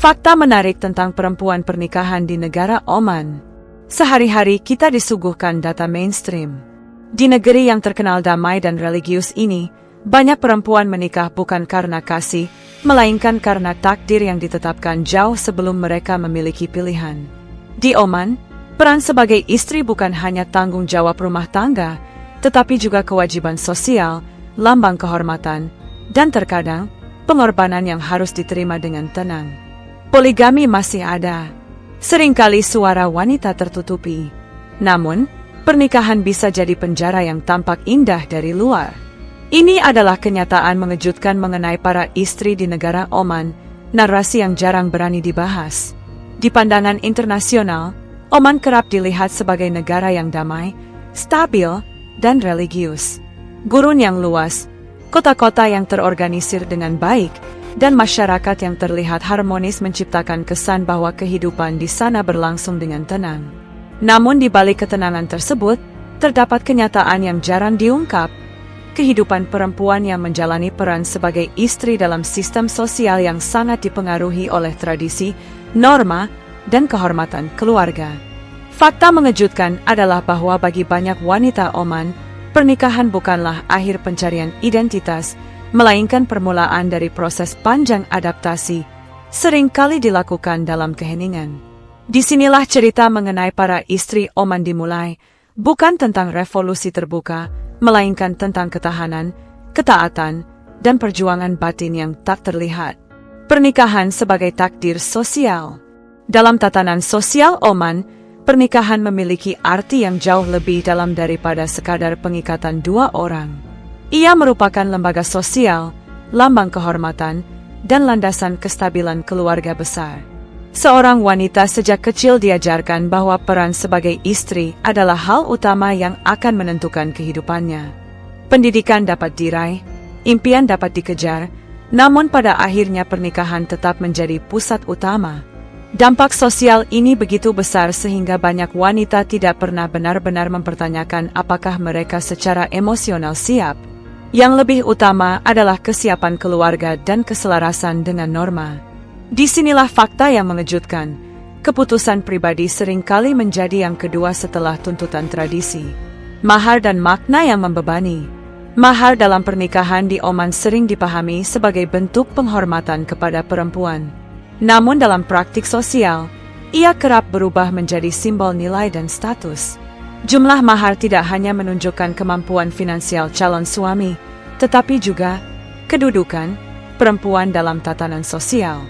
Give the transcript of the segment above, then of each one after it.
Fakta menarik tentang perempuan pernikahan di negara Oman. Sehari-hari kita disuguhkan data mainstream. Di negeri yang terkenal damai dan religius ini, banyak perempuan menikah bukan karena kasih, melainkan karena takdir yang ditetapkan jauh sebelum mereka memiliki pilihan. Di Oman, peran sebagai istri bukan hanya tanggung jawab rumah tangga, tetapi juga kewajiban sosial, lambang kehormatan, dan terkadang pengorbanan yang harus diterima dengan tenang. Poligami masih ada. Seringkali suara wanita tertutupi. Namun, pernikahan bisa jadi penjara yang tampak indah dari luar. Ini adalah kenyataan mengejutkan mengenai para istri di negara Oman, narasi yang jarang berani dibahas. Di pandangan internasional, Oman kerap dilihat sebagai negara yang damai, stabil, dan religius. Gurun yang luas, kota-kota yang terorganisir dengan baik, dan masyarakat yang terlihat harmonis menciptakan kesan bahwa kehidupan di sana berlangsung dengan tenang. Namun di balik ketenangan tersebut, terdapat kenyataan yang jarang diungkap, kehidupan perempuan yang menjalani peran sebagai istri dalam sistem sosial yang sangat dipengaruhi oleh tradisi, norma, dan kehormatan keluarga. Fakta mengejutkan adalah bahwa bagi banyak wanita Oman, pernikahan bukanlah akhir pencarian identitas, melainkan permulaan dari proses panjang adaptasi, seringkali dilakukan dalam keheningan. Disinilah cerita mengenai para istri Oman dimulai, bukan tentang revolusi terbuka, melainkan tentang ketahanan, ketaatan, dan perjuangan batin yang tak terlihat. Pernikahan sebagai takdir sosial. Dalam tatanan sosial Oman, pernikahan memiliki arti yang jauh lebih dalam daripada sekadar pengikatan dua orang. Ia merupakan lembaga sosial, lambang kehormatan, dan landasan kestabilan keluarga besar. Seorang wanita sejak kecil diajarkan bahwa peran sebagai istri adalah hal utama yang akan menentukan kehidupannya. Pendidikan dapat diraih, impian dapat dikejar, namun pada akhirnya pernikahan tetap menjadi pusat utama. Dampak sosial ini begitu besar sehingga banyak wanita tidak pernah benar-benar mempertanyakan apakah mereka secara emosional siap. Yang lebih utama adalah kesiapan keluarga dan keselarasan dengan norma. Disinilah fakta yang mengejutkan. Keputusan pribadi seringkali menjadi yang kedua setelah tuntutan tradisi. Mahar dan makna yang membebani. Mahar dalam pernikahan di Oman sering dipahami sebagai bentuk penghormatan kepada perempuan. Namun dalam praktik sosial, ia kerap berubah menjadi simbol nilai dan status. Jumlah mahar tidak hanya menunjukkan kemampuan finansial calon suami, tetapi juga kedudukan perempuan dalam tatanan sosial.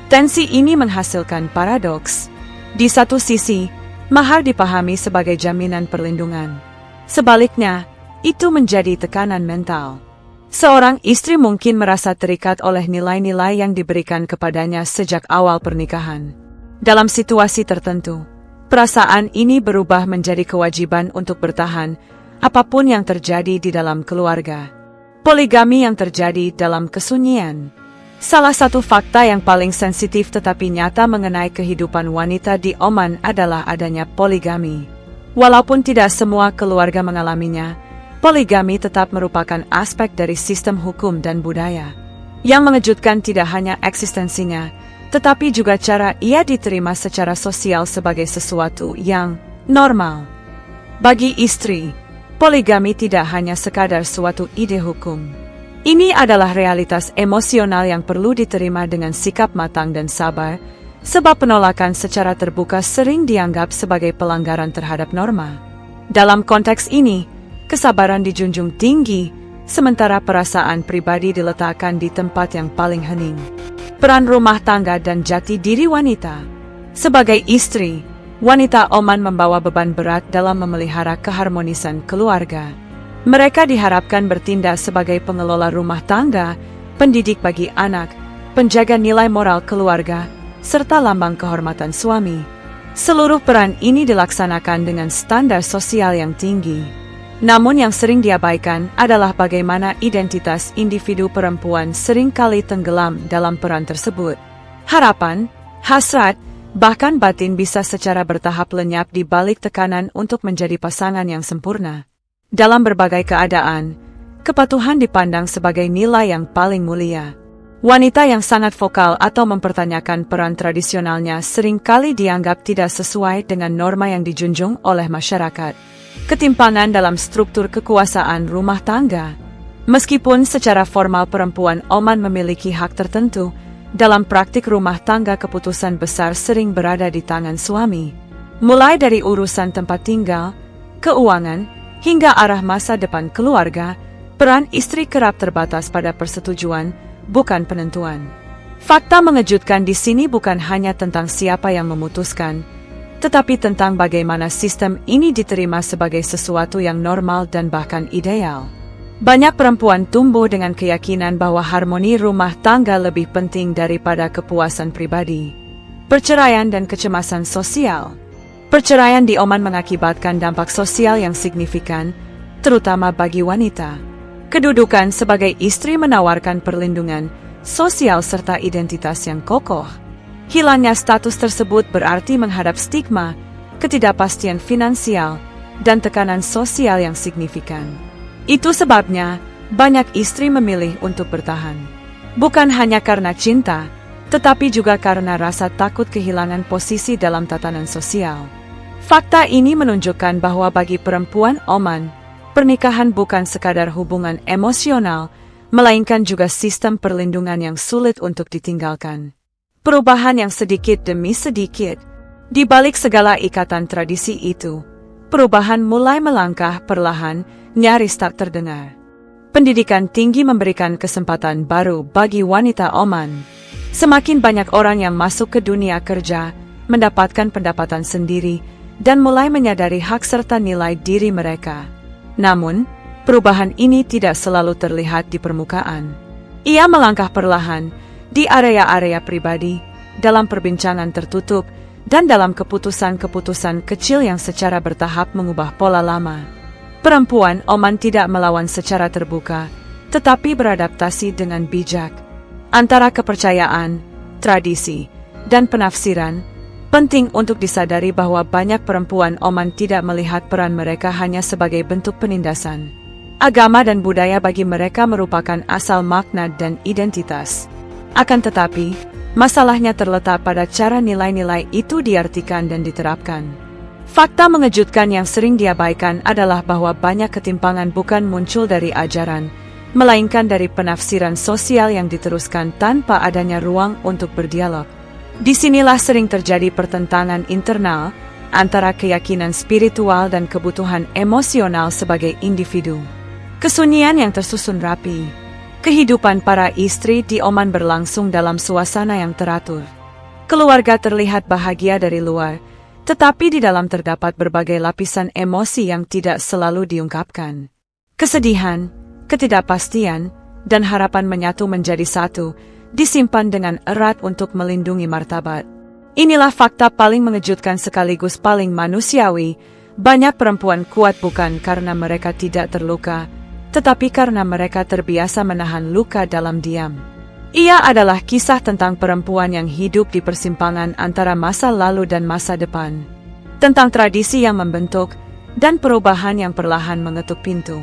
Tensi ini menghasilkan paradoks. Di satu sisi, mahar dipahami sebagai jaminan perlindungan. Sebaliknya, itu menjadi tekanan mental. Seorang istri mungkin merasa terikat oleh nilai-nilai yang diberikan kepadanya sejak awal pernikahan. Dalam situasi tertentu, perasaan ini berubah menjadi kewajiban untuk bertahan, apapun yang terjadi di dalam keluarga. Poligami yang terjadi dalam kesunyian. Salah satu fakta yang paling sensitif tetapi nyata mengenai kehidupan wanita di Oman adalah adanya poligami. Walaupun tidak semua keluarga mengalaminya, poligami tetap merupakan aspek dari sistem hukum dan budaya. Yang mengejutkan tidak hanya eksistensinya, tetapi juga cara ia diterima secara sosial sebagai sesuatu yang normal. Bagi istri, poligami tidak hanya sekadar suatu ide hukum. Ini adalah realitas emosional yang perlu diterima dengan sikap matang dan sabar, sebab penolakan secara terbuka sering dianggap sebagai pelanggaran terhadap norma. Dalam konteks ini, kesabaran dijunjung tinggi, sementara perasaan pribadi diletakkan di tempat yang paling hening. Peran rumah tangga dan jati diri wanita. Sebagai istri, wanita Oman membawa beban berat dalam memelihara keharmonisan keluarga. Mereka diharapkan bertindak sebagai pengelola rumah tangga, pendidik bagi anak, penjaga nilai moral keluarga, serta lambang kehormatan suami. Seluruh peran ini dilaksanakan dengan standar sosial yang tinggi. Namun yang sering diabaikan adalah bagaimana identitas individu perempuan seringkali tenggelam dalam peran tersebut. Harapan, hasrat, bahkan batin bisa secara bertahap lenyap di balik tekanan untuk menjadi pasangan yang sempurna. Dalam berbagai keadaan, kepatuhan dipandang sebagai nilai yang paling mulia. Wanita yang sangat vokal atau mempertanyakan peran tradisionalnya seringkali dianggap tidak sesuai dengan norma yang dijunjung oleh masyarakat. Ketimpangan dalam struktur kekuasaan rumah tangga. Meskipun secara formal perempuan Oman memiliki hak tertentu, dalam praktik rumah tangga keputusan besar sering berada di tangan suami. Mulai dari urusan tempat tinggal, keuangan, hingga arah masa depan keluarga, peran istri kerap terbatas pada persetujuan, bukan penentuan. Fakta mengejutkan di sini bukan hanya tentang siapa yang memutuskan, tetapi tentang bagaimana sistem ini diterima sebagai sesuatu yang normal dan bahkan ideal. Banyak perempuan tumbuh dengan keyakinan bahwa harmoni rumah tangga lebih penting daripada kepuasan pribadi. Perceraian dan kecemasan sosial. Perceraian di Oman mengakibatkan dampak sosial yang signifikan, terutama bagi wanita. Kedudukan sebagai istri menawarkan perlindungan sosial serta identitas yang kokoh. Hilangnya status tersebut berarti menghadap stigma, ketidakpastian finansial, dan tekanan sosial yang signifikan. Itu sebabnya, banyak istri memilih untuk bertahan. Bukan hanya karena cinta, tetapi juga karena rasa takut kehilangan posisi dalam tatanan sosial. Fakta ini menunjukkan bahwa bagi perempuan Oman, pernikahan bukan sekadar hubungan emosional, melainkan juga sistem perlindungan yang sulit untuk ditinggalkan. Perubahan yang sedikit demi sedikit. Di balik segala ikatan tradisi itu, perubahan mulai melangkah perlahan, nyaris tak terdengar. Pendidikan tinggi memberikan kesempatan baru bagi wanita Oman. Semakin banyak orang yang masuk ke dunia kerja, mendapatkan pendapatan sendiri, dan mulai menyadari hak serta nilai diri mereka. Namun, perubahan ini tidak selalu terlihat di permukaan. Ia melangkah perlahan, di area-area pribadi, dalam perbincangan tertutup, dan dalam keputusan-keputusan kecil yang secara bertahap mengubah pola lama. Perempuan Oman tidak melawan secara terbuka, tetapi beradaptasi dengan bijak. Antara kepercayaan, tradisi, dan penafsiran, penting untuk disadari bahwa banyak perempuan Oman tidak melihat peran mereka hanya sebagai bentuk penindasan. Agama dan budaya bagi mereka merupakan asal makna dan identitas. Akan tetapi, masalahnya terletak pada cara nilai-nilai itu diartikan dan diterapkan. Fakta mengejutkan yang sering diabaikan adalah bahwa banyak ketimpangan bukan muncul dari ajaran, melainkan dari penafsiran sosial yang diteruskan tanpa adanya ruang untuk berdialog. Disinilah sering terjadi pertentangan internal antara keyakinan spiritual dan kebutuhan emosional sebagai individu. Kesunyian yang tersusun rapi. Kehidupan para istri di Oman berlangsung dalam suasana yang teratur. Keluarga terlihat bahagia dari luar, tetapi di dalam terdapat berbagai lapisan emosi yang tidak selalu diungkapkan. Kesedihan, ketidakpastian, dan harapan menyatu menjadi satu, disimpan dengan erat untuk melindungi martabat. Inilah fakta paling mengejutkan sekaligus paling manusiawi. Banyak perempuan kuat bukan karena mereka tidak terluka, tetapi karena mereka terbiasa menahan luka dalam diam. Ia adalah kisah tentang perempuan yang hidup di persimpangan antara masa lalu dan masa depan. Tentang tradisi yang membentuk, dan perubahan yang perlahan mengetuk pintu.